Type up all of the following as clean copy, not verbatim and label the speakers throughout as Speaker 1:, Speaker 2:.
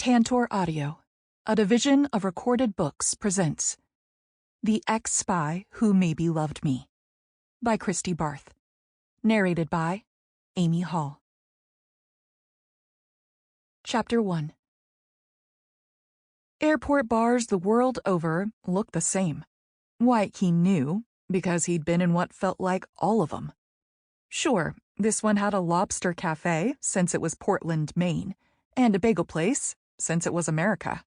Speaker 1: Tantor Audio, a division of Recorded Books, presents The Ex-Spy Who Maybe Loved Me by Christi Barth. Narrated by Amy Hall. Chapter 1. Airport bars the world over look the same. Wyatt Keene knew, because he'd been in what felt like all of them. Sure, this one had a lobster cafe, since it was Portland, Maine, and a bagel place, since it was America.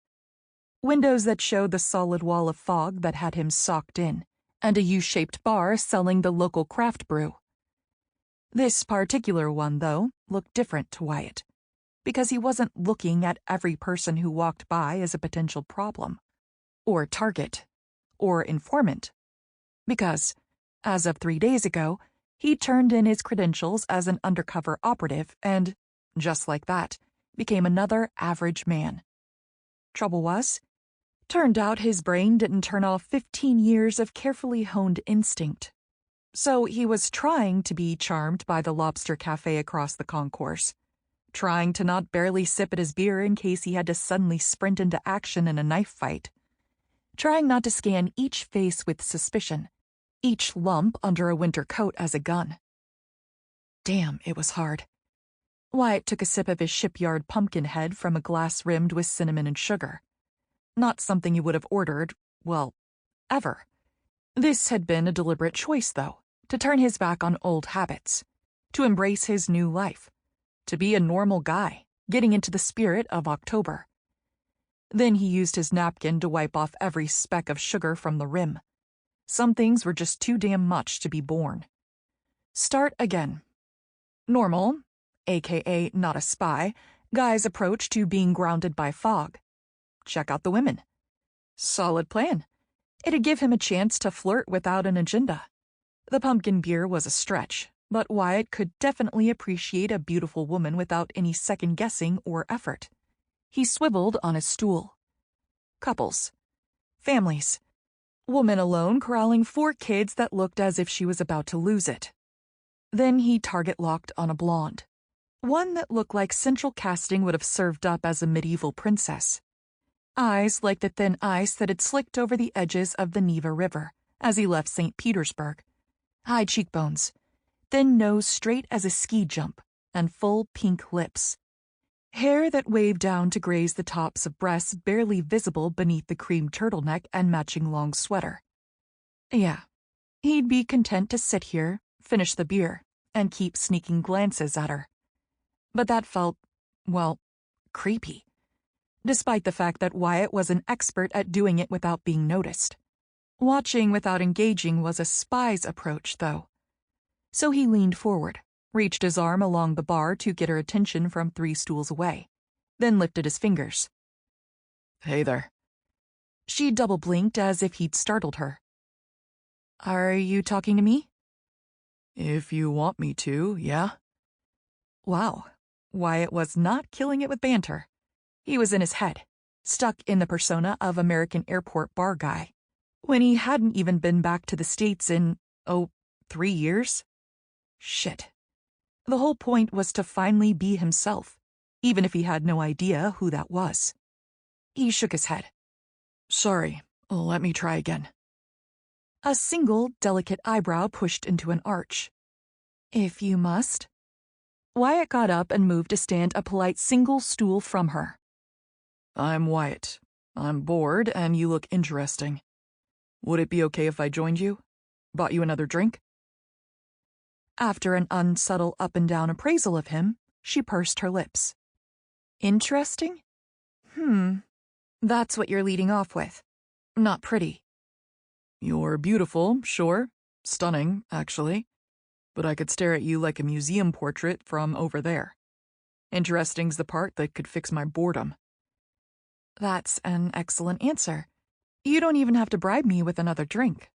Speaker 1: Windows that showed the solid wall of fog that had him socked in, and a U-shaped bar selling the local craft brew. This particular one, though, looked different to Wyatt, because he wasn't looking at every person who walked by as a potential problem, or target, or informant. Because, as of 3 days ago, he turned in his credentials as an undercover operative and, just like that, became another average man. Trouble was, turned out his brain didn't turn off 15 years of carefully honed instinct. So he was trying to be charmed by the lobster cafe across the concourse, trying to not barely sip at his beer in case he had to suddenly sprint into action in a knife fight, trying not to scan each face with suspicion, each lump under a winter coat as a gun. Damn, it was hard. Wyatt took a sip of his shipyard pumpkin head from a glass rimmed with cinnamon and sugar. Not something he would have ordered, well, ever. This had been a deliberate choice, though, to turn his back on old habits, to embrace his new life, to be a normal guy, getting into the spirit of October. Then he used his napkin to wipe off every speck of sugar from the rim. Some things were just too damn much to be borne. Start again. Normal, aka not a spy, guy's approach to being grounded by fog. Check out the women. Solid plan. It'd give him a chance to flirt without an agenda. The pumpkin beer was a stretch, but Wyatt could definitely appreciate a beautiful woman without any second-guessing or effort. He swiveled on his stool. Couples. Families. Woman alone corralling 4 kids that looked as if she was about to lose it. Then he target-locked on a blonde. One that looked like central casting would have served up as a medieval princess. Eyes like the thin ice that had slicked over the edges of the Neva River as he left St. Petersburg. High cheekbones, thin nose straight as a ski jump, and full pink lips. Hair that waved down to graze the tops of breasts barely visible beneath the cream turtleneck and matching long sweater. Yeah, he'd be content to sit here, finish the beer, and keep sneaking glances at her. But that felt, well, creepy. Despite the fact that Wyatt was an expert at doing it without being noticed. Watching without engaging was a spy's approach, though. So he leaned forward, reached his arm along the bar to get her attention from 3 stools away, then lifted his fingers. Hey there. She double-blinked as if he'd startled her. Are you talking to me? If you want me to, yeah. Wow, Wyatt was not killing it with banter. He was in his head, stuck in the persona of American airport bar guy, when he hadn't even been back to the States in, 3 years? Shit. The whole point was to finally be himself, even if he had no idea who that was. He shook his head. Sorry, let me try again. A single, delicate eyebrow pushed into an arch. If you must. Wyatt got up and moved to stand a polite single stool from her. I'm Wyatt. I'm bored, and you look interesting. Would it be okay if I joined you? Bought you another drink? After an unsubtle up-and-down appraisal of him, she pursed her lips. Interesting? That's what you're leading off with. Not pretty. You're beautiful, sure. Stunning, actually. But I could stare at you like a museum portrait from over there. Interesting's the part that could fix my boredom. That's an excellent answer. You don't even have to bribe me with another drink.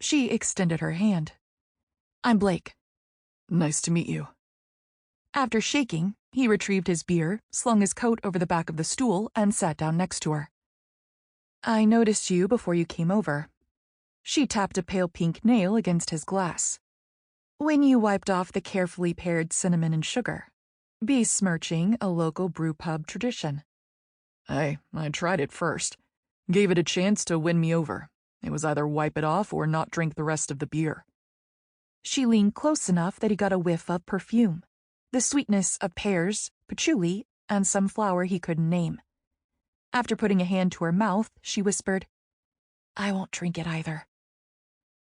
Speaker 1: She extended her hand. I'm Blake. Nice to meet you. After shaking, he retrieved his beer, slung his coat over the back of the stool, and sat down next to her. I noticed you before you came over. She tapped a pale pink nail against his glass. When you wiped off the carefully paired cinnamon and sugar, besmirching a local brew pub tradition. Hey, I tried it first. Gave it a chance to win me over. It was either wipe it off or not drink the rest of the beer. She leaned close enough that he got a whiff of perfume. The sweetness of pears, patchouli, and some flower he couldn't name. After putting a hand to her mouth, she whispered, I won't drink it either.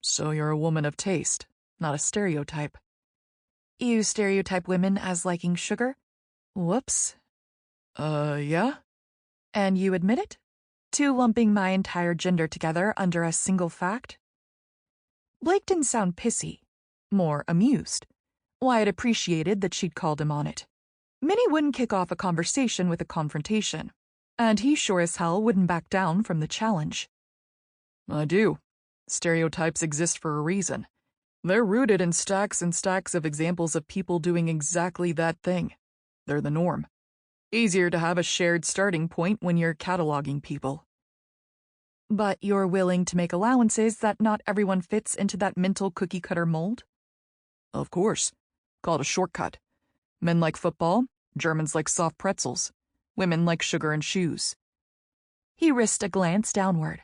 Speaker 1: So you're a woman of taste, not a stereotype. You stereotype women as liking sugar? Whoops. Yeah? And you admit it? To lumping my entire gender together under a single fact? Blake didn't sound pissy, more amused. Wyatt appreciated that she'd called him on it. Minnie wouldn't kick off a conversation with a confrontation, and he sure as hell wouldn't back down from the challenge. I do. Stereotypes exist for a reason. They're rooted in stacks and stacks of examples of people doing exactly that thing. They're the norm. Easier to have a shared starting point when you're cataloging people. But you're willing to make allowances that not everyone fits into that mental cookie-cutter mold? Of course. Call it a shortcut. Men like football, Germans like soft pretzels, women like sugar and shoes. He risked a glance downward.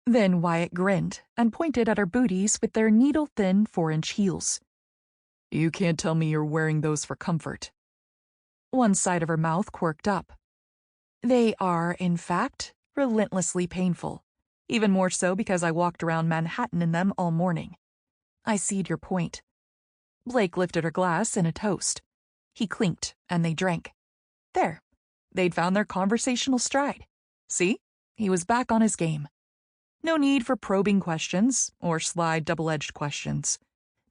Speaker 1: Then Wyatt grinned and pointed at her booties with their needle-thin 4-inch heels. You can't tell me you're wearing those for comfort. One side of her mouth quirked up. They are, in fact, relentlessly painful, even more so because I walked around Manhattan in them all morning. I cede your point. Blake lifted her glass in a toast. He clinked, and they drank. There. They'd found their conversational stride. See? He was back on his game. No need for probing questions, or sly double-edged questions.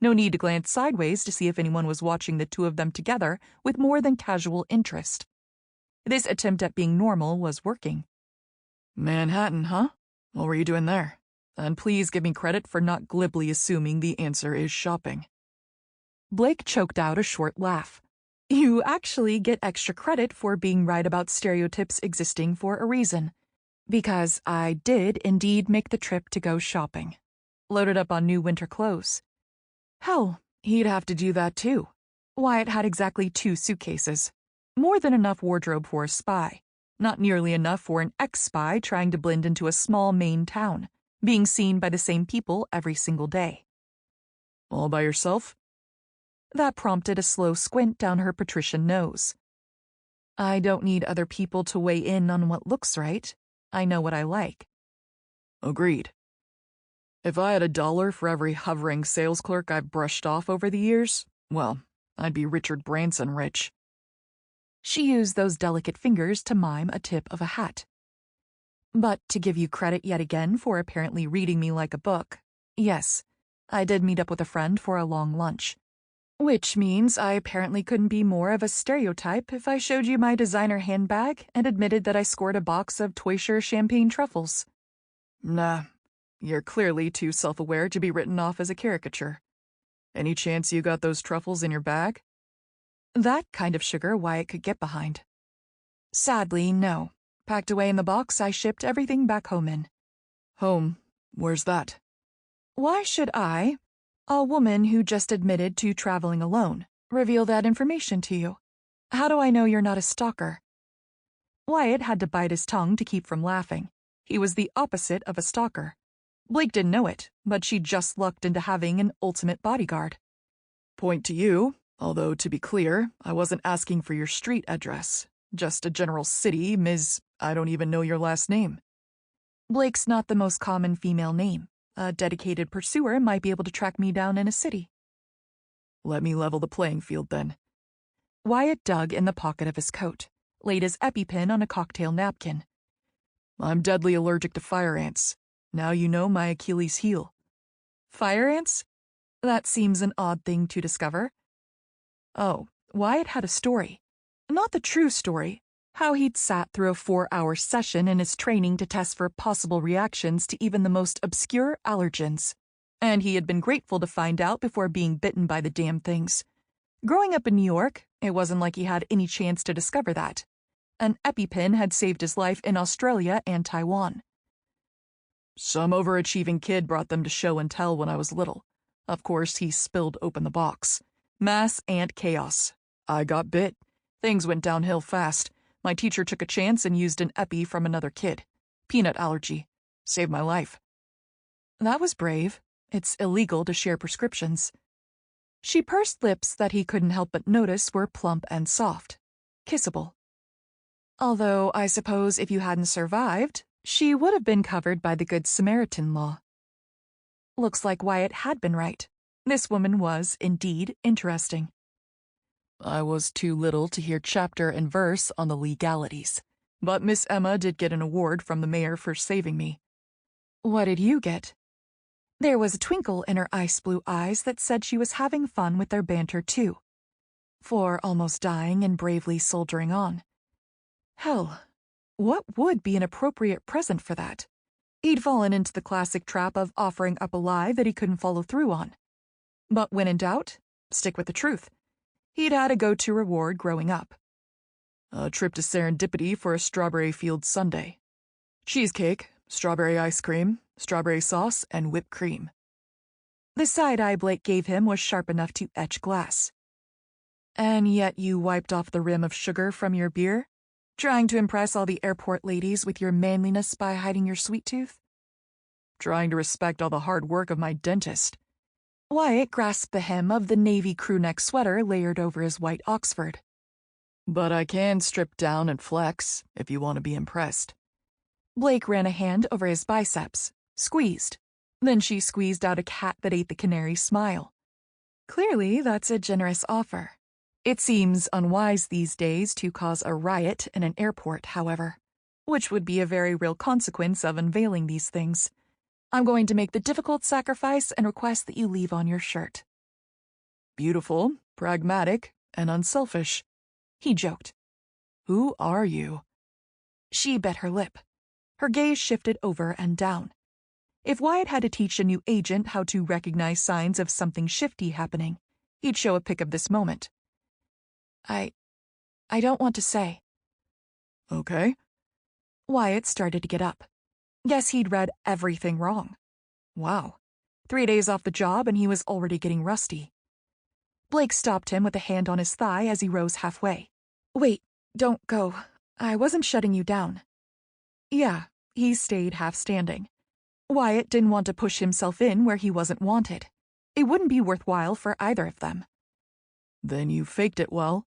Speaker 1: No need to glance sideways to see if anyone was watching the two of them together with more than casual interest. This attempt at being normal was working. Manhattan, huh? What were you doing there? And please give me credit for not glibly assuming the answer is shopping. Blake choked out a short laugh. You actually get extra credit for being right about stereotypes existing for a reason. Because I did indeed make the trip to go shopping. Loaded up on new winter clothes. Hell, he'd have to do that too. Wyatt had exactly 2 suitcases. More than enough wardrobe for a spy. Not nearly enough for an ex-spy trying to blend into a small Maine town, being seen by the same people every single day. All by yourself? That prompted a slow squint down her patrician nose. I don't need other people to weigh in on what looks right. I know what I like. Agreed. If I had $1 for every hovering sales clerk I've brushed off over the years, well, I'd be Richard Branson rich. She used those delicate fingers to mime a tip of a hat. But to give you credit yet again for apparently reading me like a book, yes, I did meet up with a friend for a long lunch. Which means I apparently couldn't be more of a stereotype if I showed you my designer handbag and admitted that I scored a box of Toysher champagne truffles. Nah, you're clearly too self-aware to be written off as a caricature. Any chance you got those truffles in your bag? That kind of sugar Wyatt could get behind. Sadly, no. Packed away in the box I shipped everything back home in. Home? Where's that? Why should I, a woman who just admitted to traveling alone, reveal that information to you? How do I know you're not a stalker? Wyatt had to bite his tongue to keep from laughing. He was the opposite of a stalker. Blake didn't know it, but she just lucked into having an ultimate bodyguard. Point to you, although to be clear, I wasn't asking for your street address. Just a general city, Ms. I don't even know your last name. Blake's not the most common female name. A dedicated pursuer might be able to track me down in a city. Let me level the playing field, then. Wyatt dug in the pocket of his coat, laid his EpiPen on a cocktail napkin. I'm deadly allergic to fire ants. Now you know my Achilles heel. Fire ants? That seems an odd thing to discover. Oh, Wyatt had a story. Not the true story. How he'd sat through a 4-hour session in his training to test for possible reactions to even the most obscure allergens. And he had been grateful to find out before being bitten by the damn things. Growing up in New York, it wasn't like he had any chance to discover that. An EpiPen had saved his life in Australia and Taiwan. Some overachieving kid brought them to show and tell when I was little. Of course, he spilled open the box. Mass ant chaos. I got bit. Things went downhill fast. My teacher took a chance and used an epi from another kid. Peanut allergy. Saved my life. That was brave. It's illegal to share prescriptions. She pursed lips that he couldn't help but notice were plump and soft. Kissable. Although, I suppose if you hadn't survived, she would have been covered by the Good Samaritan law. Looks like Wyatt had been right. This woman was, indeed, interesting. I was too little to hear chapter and verse on the legalities, but Miss Emma did get an award from the mayor for saving me. What did you get? There was a twinkle in her ice-blue eyes that said she was having fun with their banter, too. For almost dying and bravely soldiering on. Hell, what would be an appropriate present for that? He'd fallen into the classic trap of offering up a lie that he couldn't follow through on. But when in doubt, stick with the truth. He'd had a go-to reward growing up. A trip to Serendipity for a strawberry field sundae. Cheesecake, strawberry ice cream, strawberry sauce, and whipped cream. The side-eye Blake gave him was sharp enough to etch glass. And yet you wiped off the rim of sugar from your beer? Trying to impress all the airport ladies with your manliness by hiding your sweet tooth? Trying to respect all the hard work of my dentist. Wyatt grasped the hem of the navy crewneck sweater layered over his white Oxford. But I can strip down and flex, if you want to be impressed. Blake ran a hand over his biceps, squeezed. Then she squeezed out a cat that ate the canary smile. Clearly, that's a generous offer. It seems unwise these days to cause a riot in an airport, however, which would be a very real consequence of unveiling these things. I'm going to make the difficult sacrifice and request that you leave on your shirt. Beautiful, pragmatic, and unselfish, he joked. Who are you? She bit her lip. Her gaze shifted over and down. If Wyatt had to teach a new agent how to recognize signs of something shifty happening, he'd show a pic of this moment. I don't want to say. Okay. Wyatt started to get up. Guess he'd read everything wrong. Wow. 3 days off the job and he was already getting rusty. Blake stopped him with a hand on his thigh as he rose halfway. Wait, don't go. I wasn't shutting you down. Yeah, he stayed half standing. Wyatt didn't want to push himself in where he wasn't wanted. It wouldn't be worthwhile for either of them. Then you faked it well.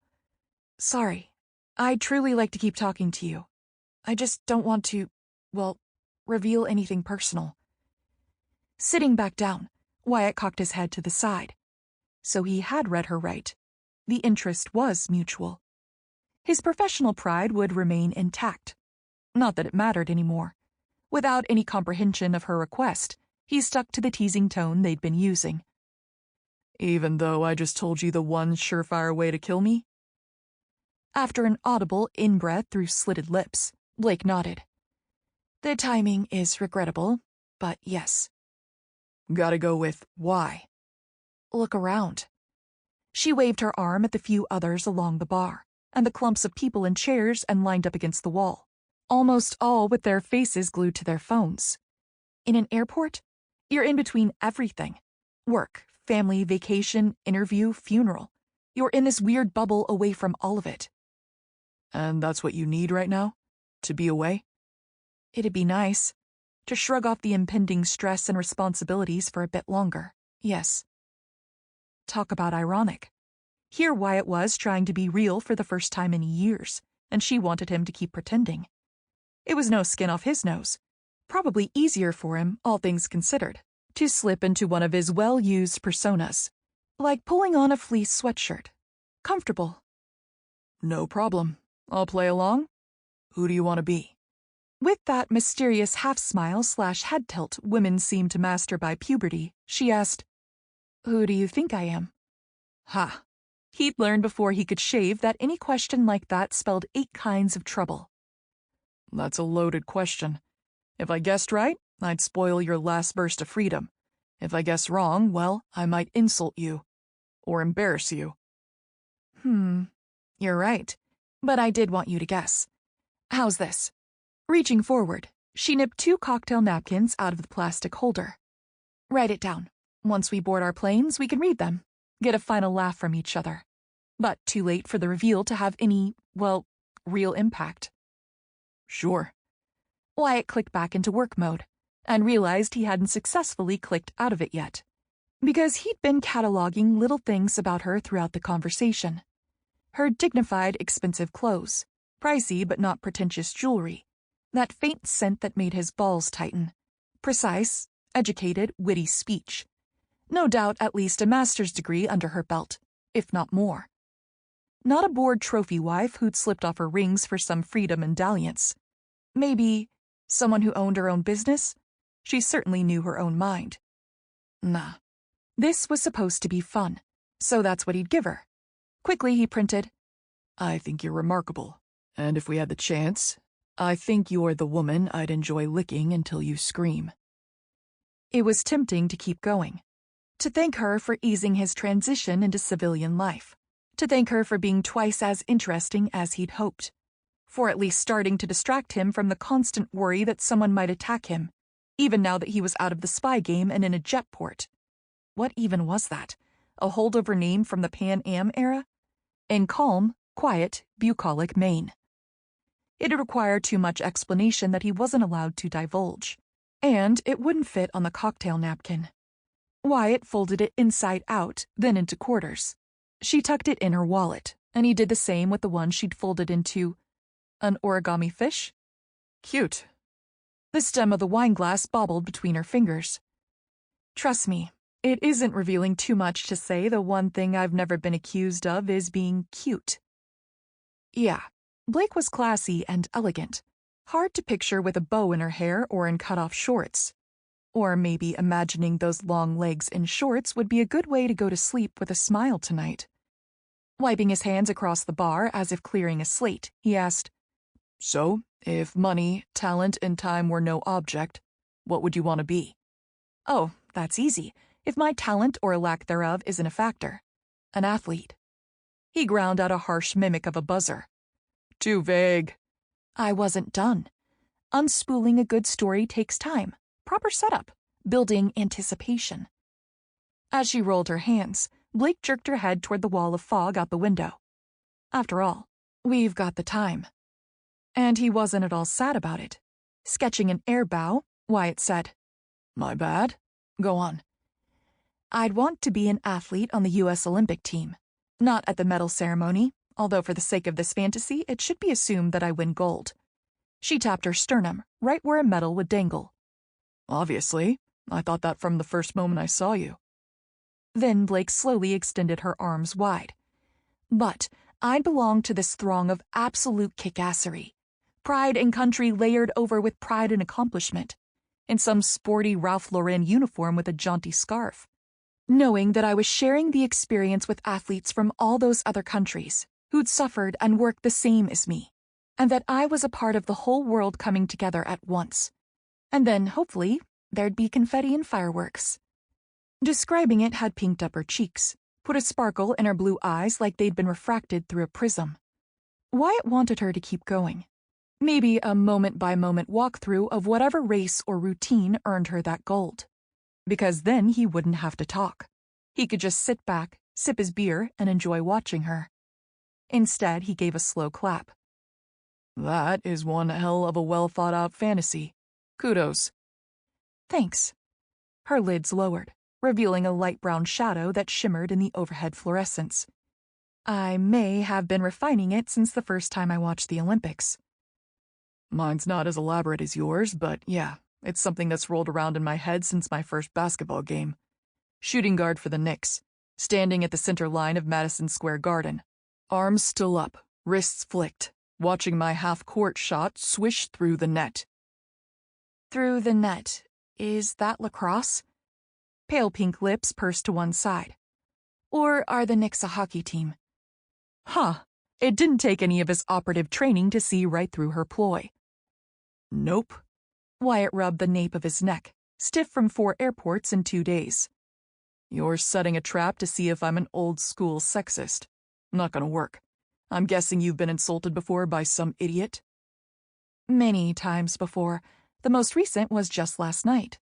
Speaker 1: Sorry. I'd truly like to keep talking to you. I just don't want to, well, reveal anything personal. Sitting back down, Wyatt cocked his head to the side. So he had read her right. The interest was mutual. His professional pride would remain intact. Not that it mattered anymore. Without any comprehension of her request, he stuck to the teasing tone they'd been using. Even though I just told you the one surefire way to kill me? After an audible in-breath through slitted lips, Blake nodded. The timing is regrettable, but yes. Gotta go with why. Look around. She waved her arm at the few others along the bar, and the clumps of people in chairs and lined up against the wall, almost all with their faces glued to their phones. In an airport, you're in between everything. Work, family, vacation, interview, funeral. You're in this weird bubble away from all of it. And that's what you need right now? To be away? It'd be nice. To shrug off the impending stress and responsibilities for a bit longer, yes. Talk about ironic. Here Wyatt was trying to be real for the first time in years, and she wanted him to keep pretending. It was no skin off his nose. Probably easier for him, all things considered, to slip into one of his well-used personas. Like pulling on a fleece sweatshirt. Comfortable. No problem. I'll play along. Who do you want to be? With that mysterious half-smile/head tilt women seem to master by puberty, she asked, Who do you think I am? Ha. He'd learned before he could shave that any question like that spelled 8 kinds of trouble. That's a loaded question. If I guessed right, I'd spoil your last burst of freedom. If I guess wrong, well, I might insult you. Or embarrass you. You're right. But I did want you to guess. How's this? Reaching forward, she nipped 2 cocktail napkins out of the plastic holder. Write it down. Once we board our planes, we can read them. Get a final laugh from each other. But too late for the reveal to have any, well, real impact. Sure. Wyatt clicked back into work mode and realized he hadn't successfully clicked out of it yet, because he'd been cataloging little things about her throughout the conversation. Her dignified, expensive clothes, pricey but not pretentious jewelry, that faint scent that made his balls tighten, precise, educated, witty speech. No doubt at least a master's degree under her belt, if not more. Not a bored trophy wife who'd slipped off her rings for some freedom and dalliance. Maybe someone who owned her own business? She certainly knew her own mind. Nah. This was supposed to be fun, so that's what he'd give her. Quickly he printed, "I think you're remarkable, and if we had the chance, I think you're the woman I'd enjoy licking until you scream." It was tempting to keep going, to thank her for easing his transition into civilian life, to thank her for being twice as interesting as he'd hoped, for at least starting to distract him from the constant worry that someone might attack him, even now that he was out of the spy game and in a jet port. What even was that? A holdover name from the Pan Am era? In calm, quiet, bucolic Maine. It'd require too much explanation that he wasn't allowed to divulge, and it wouldn't fit on the cocktail napkin. Wyatt folded it inside out, then into quarters. She tucked it in her wallet, and he did the same with the one she'd folded into an origami fish? Cute. The stem of the wine glass bobbled between her fingers. Trust me, it isn't revealing too much to say the one thing I've never been accused of is being cute. Yeah, Blake was classy and elegant, hard to picture with a bow in her hair or in cut-off shorts. Or maybe imagining those long legs in shorts would be a good way to go to sleep with a smile tonight. Wiping his hands across the bar as if clearing a slate, he asked, "So, if money, talent, and time were no object, what would you want to be?" "Oh, that's easy, if my talent or lack thereof isn't a factor. An athlete." He ground out a harsh mimic of a buzzer. "Too vague." I wasn't done. Unspooling a good story takes time, proper setup, building anticipation. As she rolled her hands, Blake jerked her head toward the wall of fog out the window. After all, we've got the time. And he wasn't at all sad about it. Sketching an air bow, Wyatt said, "My bad. Go on." "I'd want to be an athlete on the U.S. Olympic team. Not at the medal ceremony, although for the sake of this fantasy, it should be assumed that I win gold." She tapped her sternum, right where a medal would dangle. "Obviously. I thought that from the first moment I saw you." Then Blake slowly extended her arms wide. "But I'd belong to this throng of absolute kickassery. Pride and country layered over with pride and accomplishment. In some sporty Ralph Lauren uniform with a jaunty scarf. Knowing that I was sharing the experience with athletes from all those other countries, who'd suffered and worked the same as me, and that I was a part of the whole world coming together at once. And then, hopefully, there'd be confetti and fireworks." Describing it had pinked up her cheeks, put a sparkle in her blue eyes like they'd been refracted through a prism. Wyatt wanted her to keep going. Maybe a moment-by-moment walkthrough of whatever race or routine earned her that gold. Because then he wouldn't have to talk. He could just sit back, sip his beer, and enjoy watching her. Instead, he gave a slow clap. "That is one hell of a well-thought-out fantasy. Kudos." "Thanks." Her lids lowered, revealing a light brown shadow that shimmered in the overhead fluorescence. "I may have been refining it since the first time I watched the Olympics." "Mine's not as elaborate as yours, but yeah, it's something that's rolled around in my head since my first basketball game. Shooting guard for the Knicks, standing at the center line of Madison Square Garden. Arms still up, wrists flicked, watching my half-court shot swish through the net." "Through the net. Is that lacrosse?" Pale pink lips pursed to one side. "Or are the Knicks a hockey team?" Huh. It didn't take any of his operative training to see right through her ploy. "Nope." Wyatt rubbed the nape of his neck, stiff from 4 airports in 2 days. "You're setting a trap to see if I'm an old-school sexist. Not gonna work. I'm guessing you've been insulted before by some idiot?" "Many times before. The most recent was just last night."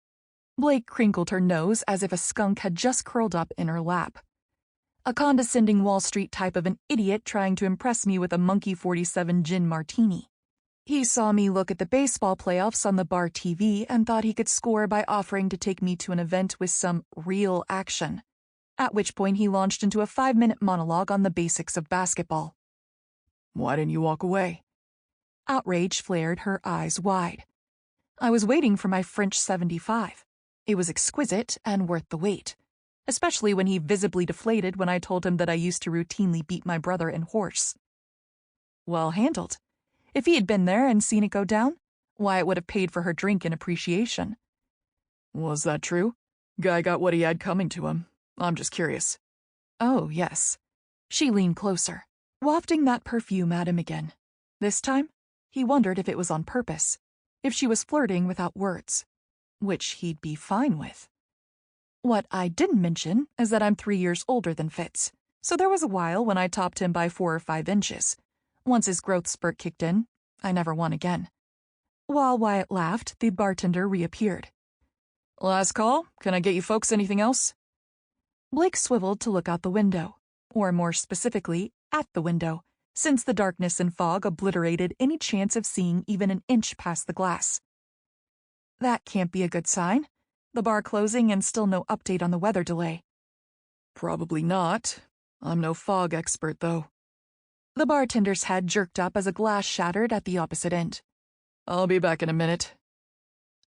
Speaker 1: Blake crinkled her nose as if a skunk had just curled up in her lap. A condescending Wall Street type of an idiot trying to impress me with a Monkey 47 gin martini. He saw me look at the baseball playoffs on the bar TV and thought he could score by offering to take me to an event with some real action, at which point he launched into a 5-minute monologue on the basics of basketball.
Speaker 2: Why didn't you walk away?
Speaker 1: Outrage flared her eyes wide. I was waiting for my French 75. It was exquisite and worth the wait, especially when he visibly deflated when I told him that I used to routinely beat my brother in horse. Well handled. If he had been there and seen it go down, Wyatt would have paid for her drink in appreciation.
Speaker 2: Was that true? Guy got what he had coming to him. I'm just curious.
Speaker 1: Oh, yes. She leaned closer, wafting that perfume at him again. This time, he wondered if it was on purpose, if she was flirting without words, which he'd be fine with. What I didn't mention is that I'm 3 years older than Fitz, so there was a while when I topped him by 4 or 5 inches. Once his growth spurt kicked in, I never won again. While Wyatt laughed, the bartender reappeared.
Speaker 2: Last call? Can I get you folks anything else?
Speaker 1: Blake swiveled to look out the window, or more specifically, at the window, since the darkness and fog obliterated any chance of seeing even an inch past the glass. That can't be a good sign. The bar closing and still no update on the weather delay.
Speaker 2: Probably not. I'm no fog expert, though.
Speaker 1: The bartender's head jerked up as a glass shattered at the opposite end.
Speaker 2: I'll be back in a minute.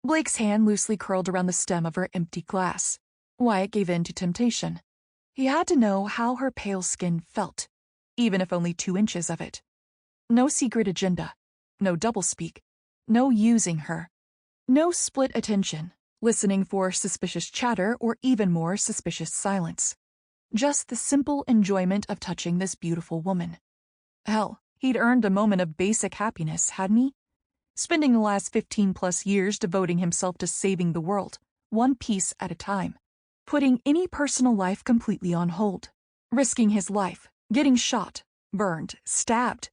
Speaker 1: Blake's hand loosely curled around the stem of her empty glass. Wyatt gave in to temptation. He had to know how her pale skin felt, even if only 2 inches of it. No secret agenda, no doublespeak, no using her, no split attention, listening for suspicious chatter or even more suspicious silence. Just the simple enjoyment of touching this beautiful woman. Hell, he'd earned a moment of basic happiness, hadn't he? Spending the last 15+ years devoting himself to saving the world, one piece at a time. Putting any personal life completely on hold. Risking his life, getting shot, burned, stabbed.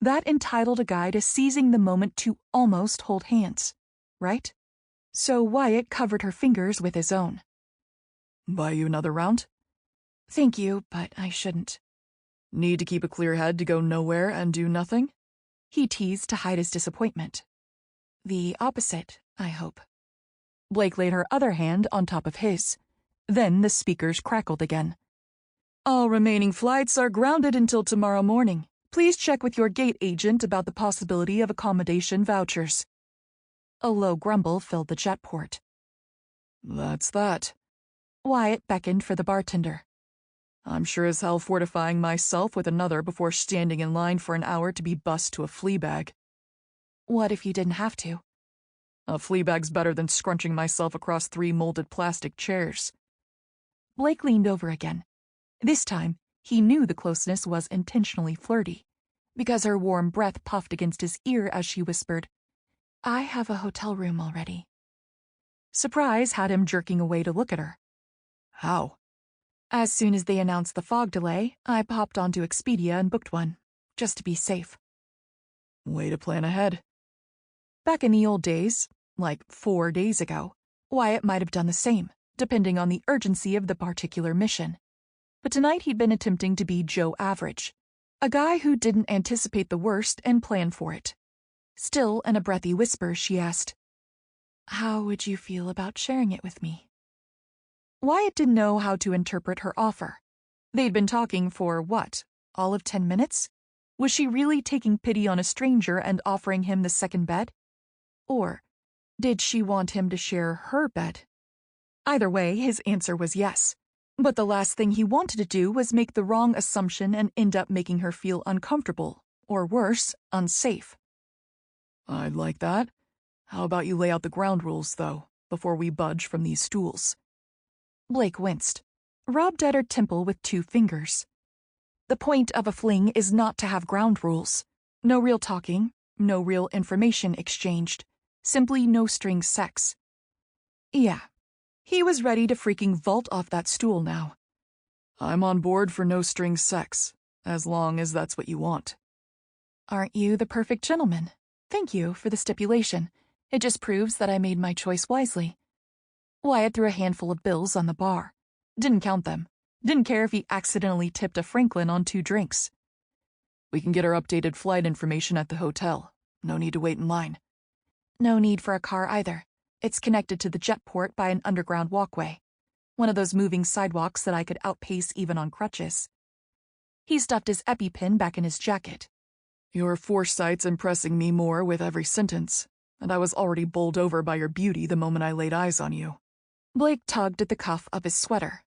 Speaker 1: That entitled a guy to seizing the moment to almost hold hands, right? So Wyatt covered her fingers with his own.
Speaker 2: Buy you another round?
Speaker 1: Thank you, but I shouldn't.
Speaker 2: Need to keep a clear head to go nowhere and do nothing?
Speaker 1: He teased to hide his disappointment. The opposite, I hope. Blake laid her other hand on top of his. Then the speakers crackled again.
Speaker 2: All remaining flights are grounded until tomorrow morning. Please check with your gate agent about the possibility of accommodation vouchers.
Speaker 1: A low grumble filled the jet port.
Speaker 2: That's that.
Speaker 1: Wyatt beckoned for the bartender.
Speaker 2: I'm sure as hell fortifying myself with another before standing in line for an hour to be bussed to a flea bag.
Speaker 1: What if you didn't have to?
Speaker 2: A flea bag's better than scrunching myself across 3 molded plastic chairs.
Speaker 1: Blake leaned over again. This time, he knew the closeness was intentionally flirty, because her warm breath puffed against his ear as she whispered, I have a hotel room already. Surprise had him jerking away to look at her.
Speaker 2: How?
Speaker 1: As soon as they announced the fog delay, I popped onto Expedia and booked one, just to be safe.
Speaker 2: Way to plan ahead.
Speaker 1: Back in the old days, like 4 days ago, Wyatt might have done the same, depending on the urgency of the particular mission. But tonight he'd been attempting to be Joe Average, a guy who didn't anticipate the worst and plan for it. Still, in a breathy whisper, she asked, How would you feel about sharing it with me? Wyatt didn't know how to interpret her offer. They'd been talking for, what, all of 10 minutes? Was she really taking pity on a stranger and offering him the second bed? Or did she want him to share her bed? Either way, his answer was yes. But the last thing he wanted to do was make the wrong assumption and end up making her feel uncomfortable, or worse, unsafe.
Speaker 2: I'd like that. How about you lay out the ground rules, though, before we budge from these stools?
Speaker 1: Blake winced, rubbed at her temple with 2 fingers. The point of a fling is not to have ground rules. No real talking, no real information exchanged, simply no-string sex. Yeah, he was ready to freaking vault off that stool now.
Speaker 2: I'm on board for no-string sex, as long as that's what you want.
Speaker 1: Aren't you the perfect gentleman? Thank you for the stipulation. It just proves that I made my choice wisely. Wyatt threw a handful of bills on the bar. Didn't count them. Didn't care if he accidentally tipped a Franklin on 2 drinks.
Speaker 2: We can get our updated flight information at the hotel. No need to wait in line.
Speaker 1: No need for a car either. It's connected to the jet port by an underground walkway. One of those moving sidewalks that I could outpace even on crutches. He stuffed his EpiPen back in his jacket.
Speaker 2: Your foresight's impressing me more with every sentence, and I was already bowled over by your beauty the moment I laid eyes on you.
Speaker 1: Blake tugged at the cuff of his sweater.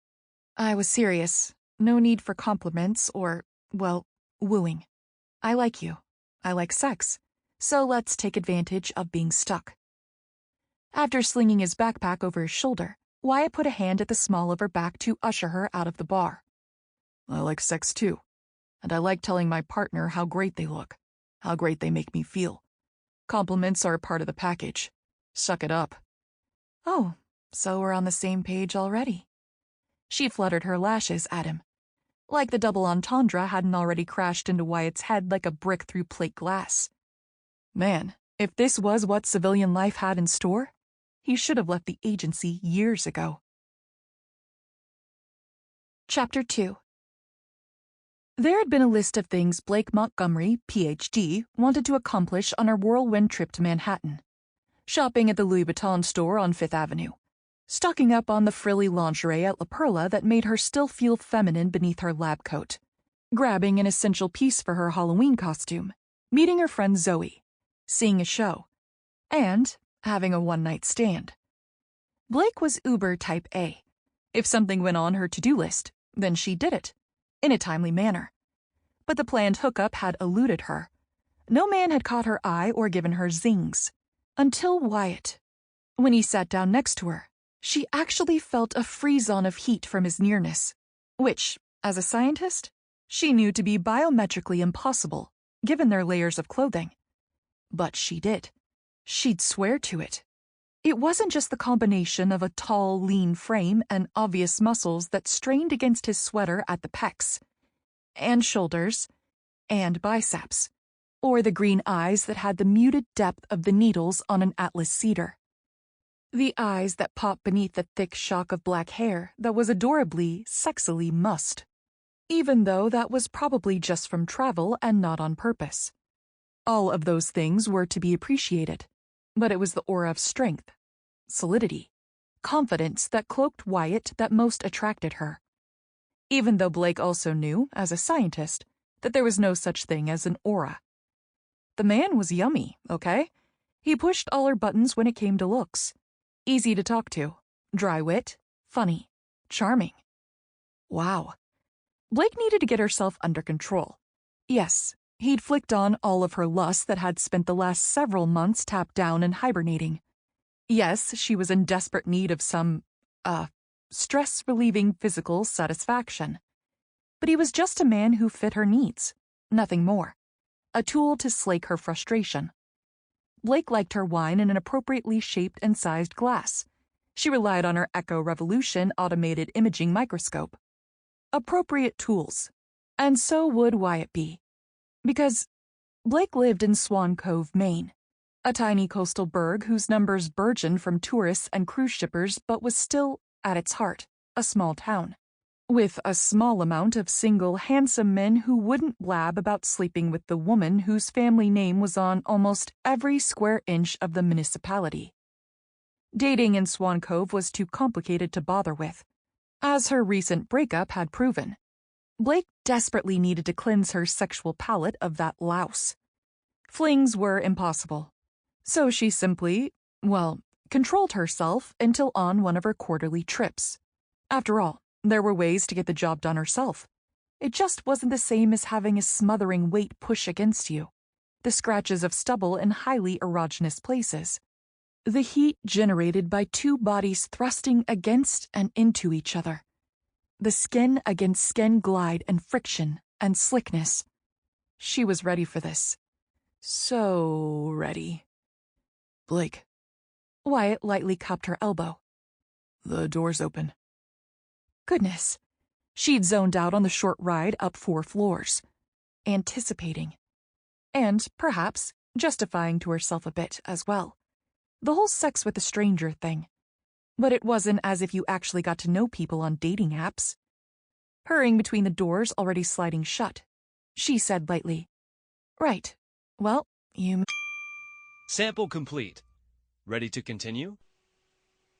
Speaker 1: I was serious. No need for compliments or, well, wooing. I like you. I like sex. So let's take advantage of being stuck. After slinging his backpack over his shoulder, Wyatt put a hand at the small of her back to usher her out of the bar.
Speaker 2: I like sex too, and I like telling my partner how great they look, how great they make me feel. Compliments are part of the package. Suck it up.
Speaker 1: Oh, so we're on the same page already. She fluttered her lashes at him. Like the double entendre hadn't already crashed into Wyatt's head like a brick through plate glass. Man, if this was what civilian life had in store, he should have left the agency years ago. Chapter 2. There had been a list of things Blake Montgomery, Ph.D., wanted to accomplish on her whirlwind trip to Manhattan. Shopping at the Louis Vuitton store on Fifth Avenue. Stocking up on the frilly lingerie at La Perla that made her still feel feminine beneath her lab coat. Grabbing an essential piece for her Halloween costume. Meeting her friend Zoe. Seeing a show. And having a one-night stand. Blake was uber type A. If something went on her to-do list, then she did it. In a timely manner. But the planned hookup had eluded her. No man had caught her eye or given her zings. Until Wyatt. When he sat down next to her, she actually felt a frisson of heat from his nearness, which, as a scientist, she knew to be biometrically impossible, given their layers of clothing. But she did. She'd swear to it. It wasn't just the combination of a tall, lean frame and obvious muscles that strained against his sweater at the pecs, and shoulders, and biceps, or the green eyes that had the muted depth of the needles on an atlas cedar. The eyes that popped beneath the thick shock of black hair that was adorably, sexily mussed, even though that was probably just from travel and not on purpose. All of those things were to be appreciated, but it was the aura of strength, solidity, confidence that cloaked Wyatt that most attracted her. Even though Blake also knew, as a scientist, that there was no such thing as an aura. The man was yummy, okay? He pushed all her buttons when it came to looks. Easy to talk to, dry wit, funny, charming. Wow. Blake needed to get herself under control. Yes, he'd flicked on all of her lust that had spent the last several months tapped down and hibernating. Yes, she was in desperate need of some, stress-relieving physical satisfaction. But he was just a man who fit her needs, nothing more. A tool to slake her frustration. Blake liked her wine in an appropriately shaped and sized glass. She relied on her Echo Revolution automated imaging microscope. Appropriate tools. And so would Wyatt be. Because Blake lived in Swan Cove, Maine, a tiny coastal burg whose numbers burgeoned from tourists and cruise shippers but was still, at its heart, a small town. With a small amount of single, handsome men who wouldn't blab about sleeping with the woman whose family name was on almost every square inch of the municipality. Dating in Swan Cove was too complicated to bother with, as her recent breakup had proven. Blake desperately needed to cleanse her sexual palate of that louse. Flings were impossible, so she simply, controlled herself until on one of her quarterly trips. After all, there were ways to get the job done herself. It just wasn't the same as having a smothering weight push against you. The scratches of stubble in highly erogenous places. The heat generated by two bodies thrusting against and into each other. The skin against skin glide and friction and slickness. She was ready for this. So ready.
Speaker 2: Blake.
Speaker 1: Wyatt lightly cupped her elbow.
Speaker 2: The door's open.
Speaker 1: Goodness. She'd zoned out on the short ride up 4 floors. Anticipating. And, perhaps, justifying to herself a bit as well. The whole sex with a stranger thing. But it wasn't as if you actually got to know people on dating apps. hurrying between the doors already sliding shut. She said lightly, "Right. Well, you..."
Speaker 3: Sample complete. Ready to continue?